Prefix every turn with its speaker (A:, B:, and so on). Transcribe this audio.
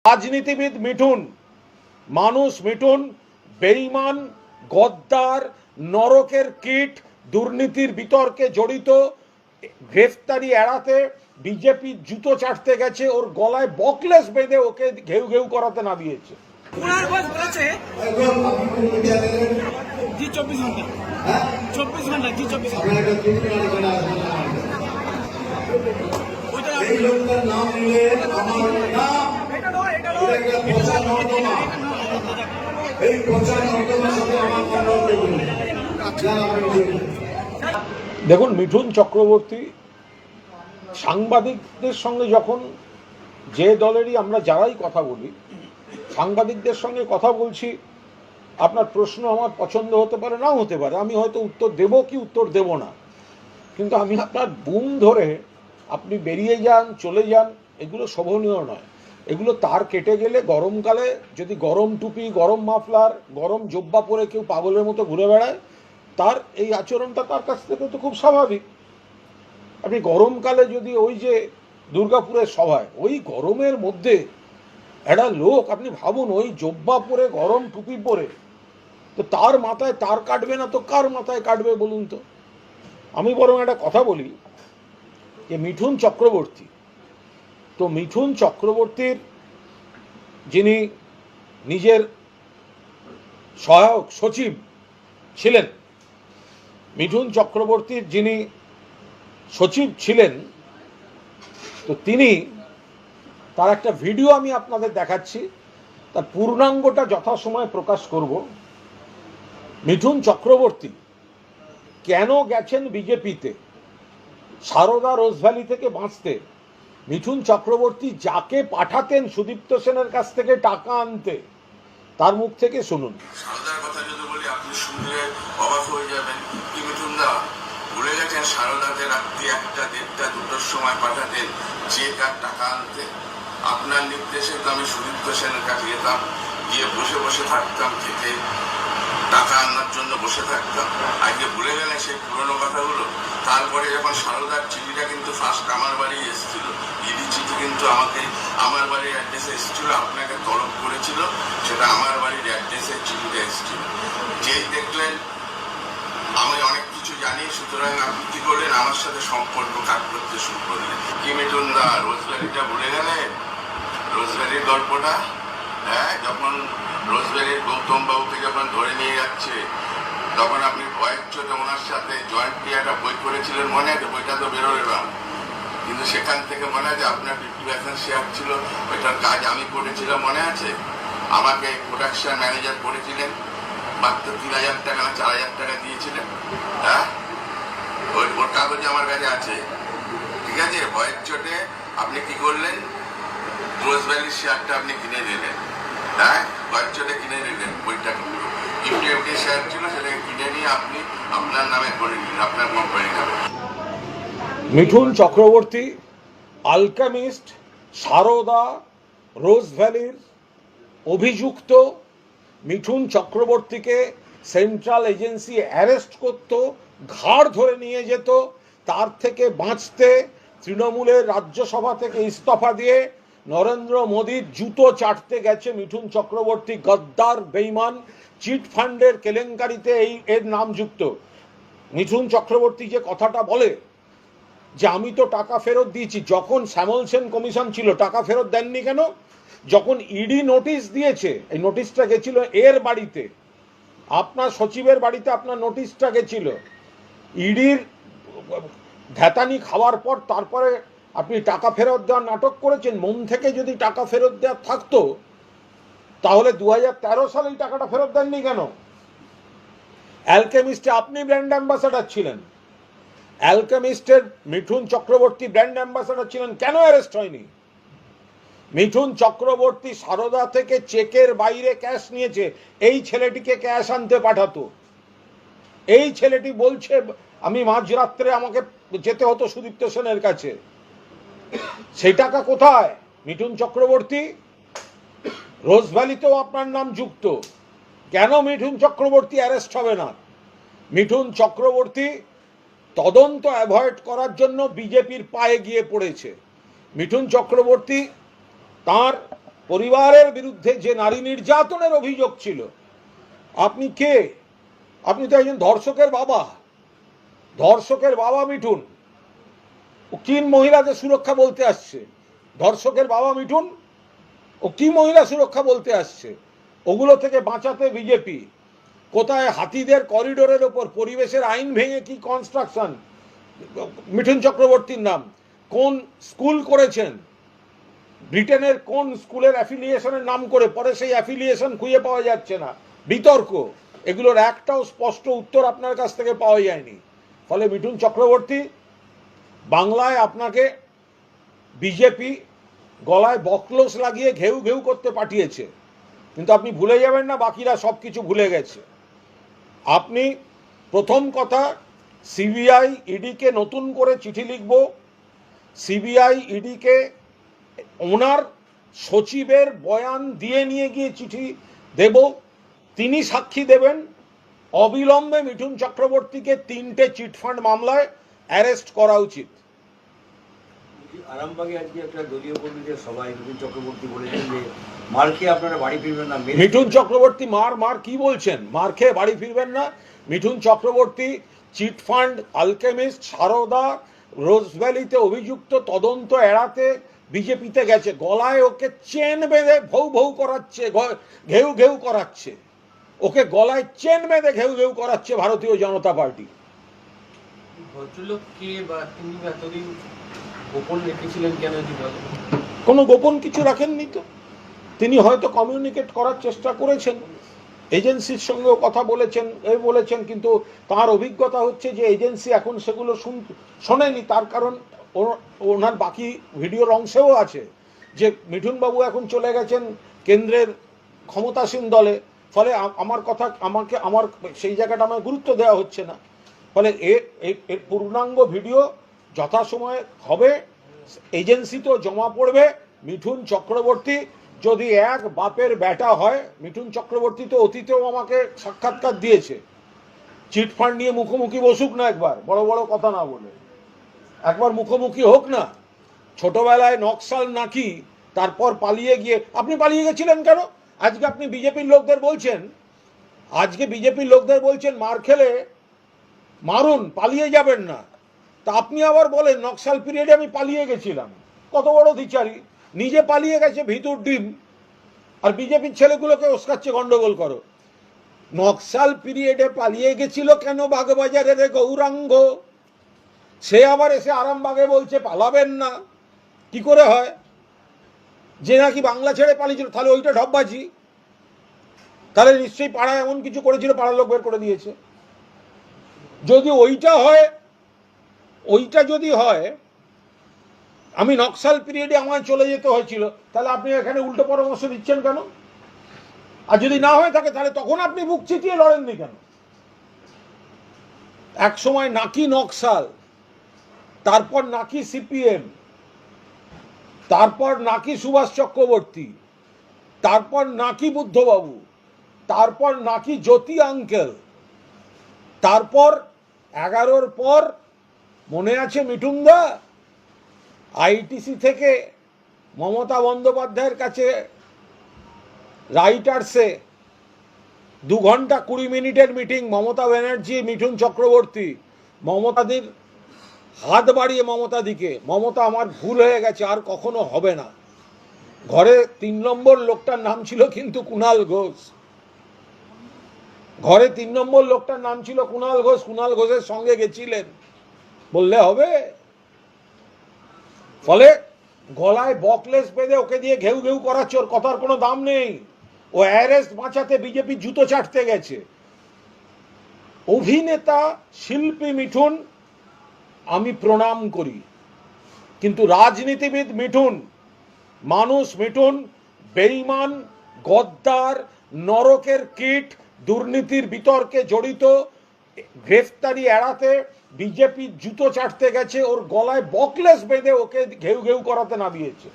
A: রাজনীতিবিদ মিঠুন, মানুষ মিঠুন বেঈমান, গদ্দার, নরকের কীট, দুর্নীতির বিতর্কে জড়িত, গ্রেফতারি এড়াতে বিজেপি জুতো চাটতে গেছে, ওর গলায় বকলেস বেঁধে ওকে ঘেউ ঘেউ করাতে নামিয়েছে। দেখুন, মিঠুন চক্রবর্তী সাংবাদিকদের সঙ্গে যখন, যে দলেরই আমরা যারাই কথা বলি, সাংবাদিকদের সঙ্গে কথা বলছি, আপনার প্রশ্ন আমার পছন্দ হতে পারে, নাও হতে পারে, আমি হয়তো উত্তর দেব কি উত্তর দেব না, কিন্তু আমি আপনার বুম ধরে আপনি বেরিয়ে যান, চলে যান, এগুলো শোভনীয় নয়। এগুলো তার কেটে গেলে গরমকালে যদি গরম টুপি, গরম মাফলার, গরম জব্বা পরে কেউ পাগলের মতো ঘুরে বেড়ায়, তার এই আচরণটা তার কাছ থেকে তো খুব স্বাভাবিক। আপনি গরমকালে যদি ওই যে দুর্গাপুরের সভায় ওই গরমের মধ্যে একটা লোক, আপনি ভাবুন, ওই জব্বা পরে গরম টুপি পরে, তো তার মাথায় তার কাটবে না তো কার মাথায় কাটবে বলুন তো? আমি বরং একটা কথা বলি যে মিঠুন চক্রবর্তী, তো মিঠুন চক্রবর্তীর যিনি নিজের সহায়ক সচিব ছিলেন, মিঠুন চক্রবর্তীর যিনি সচিব ছিলেন, তো তিনি, তার একটা ভিডিও আমি আপনাদের দেখাচ্ছি, তার পূর্ণাঙ্গটা যথাসময়ে প্রকাশ করব। মিঠুন চক্রবর্তী কেন গেছেন বিজেপিতে সারদা রোজভ্যালি থেকে বাঁচতে? মিঠুন চক্রবর্তী যাকে পাঠাতেন সুদীপ্ত সেনের কাছ থেকে টাকা আনতে, তার মুখ থেকে শুনুন।
B: সারদার কথা যদি বলি, আপনি শুনলে অবাক হয়ে যাবেন। কি মিঠুন দা ভুলে গেছেন সারদাতে রাত্রি 1টা, 1:30, 2টোর সময় পাঠাতেন চেক আর টাকা আনতে? আপনার নির্দেশে তো আমি সুদীপ্ত সেনের কাছে যেতাম, গিয়ে বসে বসে থাকতাম, থেকে টাকা আনার জন্য বসে থাকতাম। আজকে ভুলে গেলেন সেই পুরনো কথাগুলো? তারপরে যখন সারদার চিঠিটা কিন্তু ফার্স্ট আমার বাড়ি এসেছিল, ইডি চিঠি কিন্তু আমাকে আমার বাড়ির অ্যাড্রেসে এসেছিল, আপনাকে তলব করেছিল, সেটা আমার বাড়ির অ্যাড্রেসে চিঠিটা এসেছিল। যেই দেখলেন আমি অনেক কিছু জানি, সুতরাং আপনি কি করলেন, আমার সাথে সম্পর্ক কাট করতে শুরু করলেন। কি মিঠুন দা রোজভ্যালিটা ভুলে গেলেন? রোজভ্যালির গল্পটা, হ্যাঁ, যখন রোজভ্যালির গৌতম বাবুকে যখন ধরে নিয়ে যাচ্ছে, তখন আপনি ভয়ের চোটে ওনার সাথে জয়েন্ট একটা বই করেছিলেন, মনে আছে? বইটা তো বেরোয় না, কিন্তু সেখান থেকে মনে আছে আপনার 50% শেয়ার ছিল, ওইটার কাজ আমি করেছিলাম, মনে আছে? আমাকে প্রোডাকশন ম্যানেজার করেছিলেন, মাত্র 3000 টাকা না 4000 টাকা দিয়েছিলেন, হ্যাঁ, ওর কাগজ আমার কাছে আছে, ঠিক আছে? ভয়ের চোটে আপনি কি করলেন, রোজভ্যালির শেয়ারটা আপনি কিনে নিলেন, হ্যাঁ, ভয়ের চোটে কিনে নিলেন বইটা, 50 শেয়ার ছিল, সেটাকে কিনে নিয়ে আপনি আপনার নামে করে নিলেন, আপনার কোম্পানির নামে।
A: মিঠুন চক্রবর্তী আলকেমিস্ট, সারদা রোজভ্যালির অভিযুক্ত। মিঠুন চক্রবর্তীকে সেন্ট্রাল এজেন্সি অ্যারেস্ট করত, ঘাড় ধরে নিয়ে যেত। তার থেকে বাঁচতে তৃণমূলের রাজ্যসভা থেকে ইস্তফা দিয়ে নরেন্দ্র মোদীর জুতো চাটতে গেছে মিঠুন চক্রবর্তী। গদ্দার, বেঈমান, চিট ফান্ডের কেলেঙ্কারিতে এর নাম যুক্ত। মিঠুন চক্রবর্তী যে কথাটা বলে যে আমি তো টাকা ফেরত দিয়েছি, যখন শ্যামল সেন কমিশন ছিল টাকা ফেরত দেননি কেন? যখন ইডি নোটিশ দিয়েছে, এই নোটিশটা গেছিল এর বাড়িতে, আপনার সচিবের বাড়িতে আপনার নোটিশটা গেছিল, ইডির ধ্যাতানি খাওয়ার পর তারপরে আপনি টাকা ফেরত দেওয়ার নাটক করেছেন। মন থেকে যদি টাকা ফেরত দেওয়ার থাকতো, তাহলে 2013 সালে এই টাকাটা ফেরত দেননি কেন? অ্যালকেমিস্টে আপনি ব্র্যান্ড অ্যাম্বাসাডার ছিলেন, অ্যালকেমিস্টের মিঠুন চক্রবর্তী ব্র্যান্ড অ্যাম্বাসাডার ছিলেন, কেন অ্যারেস্ট হয়নি? মিঠুন চক্রবর্তী সারদা থেকে চেকের বাইরে ক্যাশ নিয়েছে, এই ছেলেটিকে ক্যাশ আনতে পাঠাতো। এই ছেলেটি বলছে আমি মাঝরাত্রে আমাকে যেতে হতো সুদীপ্ত সেনের কাছে। সেই টাকা কোথায়? মিঠুন চক্রবর্তী, রোজভ্যালিতেও আপনার নাম যুক্ত, কেন মিঠুন চক্রবর্তী অ্যারেস্ট হবে না? মিঠুন চক্রবর্তী তদন্ত অ্যাভয়েড করার জন্য বিজেপির পায়ে গিয়ে পড়েছে। মিঠুন চক্রবর্তী তার পরিবারের বিরুদ্ধে যে নারী নির্যাতনের অভিযোগ ছিল, আপনি কে? আপনি তো একজন ধর্ষকের বাবা। ধর্ষকের বাবা মিঠুন। ও কি মহিলাদের সুরক্ষা বলতে আসছে? ধর্ষকের বাবা মিঠুন ও কি মহিলা সুরক্ষা বলতে আসছে? ওগুলো থেকে বাঁচাতে বিজেপি কোথায় হাতিদের করিডোরের ওপর পরিবেশের আইন ভেঙে কি কনস্ট্রাকশন? মিঠুন চক্রবর্তীর নাম। কোন স্কুল করেছেন? ব্রিটেনের কোন স্কুলের অ্যাফিলিয়েশনের নাম করে পরে সেই অ্যাফিলিয়েশন খুঁজে পাওয়া যাচ্ছে না। বিতর্ক, এগুলোর একটাও স্পষ্ট উত্তর আপনার কাছ থেকে পাওয়া যায়নি। ফলে মিঠুন চক্রবর্তী, বাংলায় আপনাকে বিজেপি গলায় বকলস লাগিয়ে ঘেউ ঘেউ করতে পাঠিয়েছে, কিন্তু আপনি ভুলে যাবেন না বাকিরা সব কিছু ভুলে গেছে। আপনি প্রথম কথা, সিবিআই ইডিকে নতুন করে চিঠি লিখব, সিবিআই ইডিকে ওনার সচিবের বয়ান দিয়ে নিয়ে গিয়ে চিঠি দেব, তিনি সাক্ষী দেবেন। অবিলম্বে মিঠুন চক্রবর্তীকে 3টে চিটফান্ড মামলায় অ্যারেস্ট করা উচিত।
C: আরামবাগে আজকে একটা দলীয় কর্মীদের সভায় মিঠুন চক্রবর্তী বলেছেন যে মার খেয়ে আপনারা বাড়ি ফিরবেন না।
A: মিঠুন চক্রবর্তী মার কি বলছেন? মার খেয়ে বাড়ি ফিরবেন না? মিঠুন চক্রবর্তী চিটফান্ড, আলকেমিস্ট, সারদা, রোজভ্যালিতে অভিযুক্ত, তদন্ত এড়াতে বিজেপিতে গেছে। গলায় ওকে চেন বেঁধে ভৌ ভৌ করাচ্ছে, ঘেউ ঘেউ করাচ্ছে। ওকে গলায় চেন বেঁধে ঘেউ ঘেউ করাচ্ছে ভারতীয় জনতা পার্টি।
D: ভদ্রলোককে বা তিনি এতদিন গোপন রেখেছিলেন কেন?
A: কোনো গোপন কিছু রাখেননি তো। তিনি হয়তো কমিউনিকেট করার চেষ্টা করেছেন, এজেন্সির সঙ্গেও কথা বলেছেন, কিন্তু তার অভিজ্ঞতা হচ্ছে যে এজেন্সি এখন সেগুলো শোনেনি। তার কারণ ওনার বাকি ভিডিওর অংশেও আছে যে মিঠুনবাবু এখন চলে গেছেন কেন্দ্রের ক্ষমতাসীন দলে। ফলে আমার সেই জায়গাটা আমার গুরুত্ব দেওয়া হচ্ছে না। ফলে এর পূর্ণাঙ্গ ভিডিও যথাসময়ে হবে, এজেন্সিতেও জমা পড়বে। মিঠুন চক্রবর্তী যদি এক বাপের বেটা হয়, মিঠুন চক্রবর্তী তো অতীতেও আমাকে সাক্ষাৎকার দিয়েছে, চিটফান্ড নিয়ে মুখোমুখি বসুক না, একবার বড় বড় কথা না বলে একবার মুখোমুখি হোক না। ছোটবেলায় নকশাল নাকি, তারপর পালিয়ে গিয়ে, আপনি পালিয়ে গেছিলেন কেন? আজকে আপনি বিজেপির লোকদের বলছেন মার খেলে মারুন, পালিয়ে যাবেন না। তা আপনি আবার বলেন নকশাল পিরিয়ডে আমি পালিয়ে গেছিলাম। কত বড় দ্বিচারী! নিজে পালিয়ে গেছে ভিতর ডিম, আর বিজেপির ছেলেগুলোকে ওস্কাচ্ছে গন্ডগোল করো। নকশাল পিরিয়ডে পালিয়ে গেছিল কেন বাগবাজারের গৌরাঙ্গ? সে আবার এসে আরামবাগে বলছে পালাবেন না। কি করে হয়? যে নাকি বাংলা ছেড়ে পালিয়েছিল, তাহলে ওইটা ঢপবাজি। তাহলে নিশ্চয়ই পাড়ায় এমন কিছু করেছিল, পাড়ার লোক বের করে দিয়েছে। যদি ওইটা যদি হয় আমি নকশাল পিরিয়ডে আমায় চলে যেতে হয়েছিল, তাহলে আপনি এখানে উল্টো পরামর্শ দিচ্ছেন কেন? আর যদি না হয়ে থাকে তাহলে তখন আপনি বুক চিতিয়ে লড়েননি কেন? এক সময় নাকি নকশাল, তারপর নাকি সিপিএম, তারপর নাকি সুভাষ চক্রবর্তী, তারপর নাকি বুদ্ধবাবু, তারপর নাকি জ্যোতি আঙ্কেল, তারপর 11-র পর মনে আছে মিঠুনদা আইটিসি থেকে মমতা বন্দ্যোপাধ্যায়ের কাছে রাইটার্সে 2 ঘন্টা 20 মিনিটের মিটিং, মমতা ব্যানার্জি, মিঠুন চক্রবর্তী, মমতাদির হাত বাড়িয়ে মমতাদিকে, মমতা আমার ভুল হয়ে গেছে, আর কখনো হবে না। ঘরে 3 নম্বর লোকটার নাম ছিল কিন্তু কুণাল ঘোষ। ঘরে 3 নম্বর লোকটার নাম ছিল কুণাল ঘোষ। কুণাল ঘোষের সঙ্গে গেছিলেন, বললে হবে? ফলে গলায় বকলেস বেঁধে ওকে দিয়ে ঘেউ ঘেউ করাচ্ছে, ওর কথার কোনো দাম নেই। ও অ্যারেস্ট বাঁচাতে বিজেপি জুতো চাটতে গেছে। অভিনেতা শিল্পী মিঠুন আমি প্রণাম করি, কিন্তু রাজনীতিবিদ মিঠুন, মানুষ মিঠুন বেঈমান, গদ্দার, নরকের কীট, দুর্নীতির বিতর্কে জড়িত, গ্রেফতারি এড়াতে বিজেপি জুতো চাটতে গেছে, ওর গলায় বকলেস বেঁধে ওকে ঘেউ ঘেউ করাতে নামিয়েছে।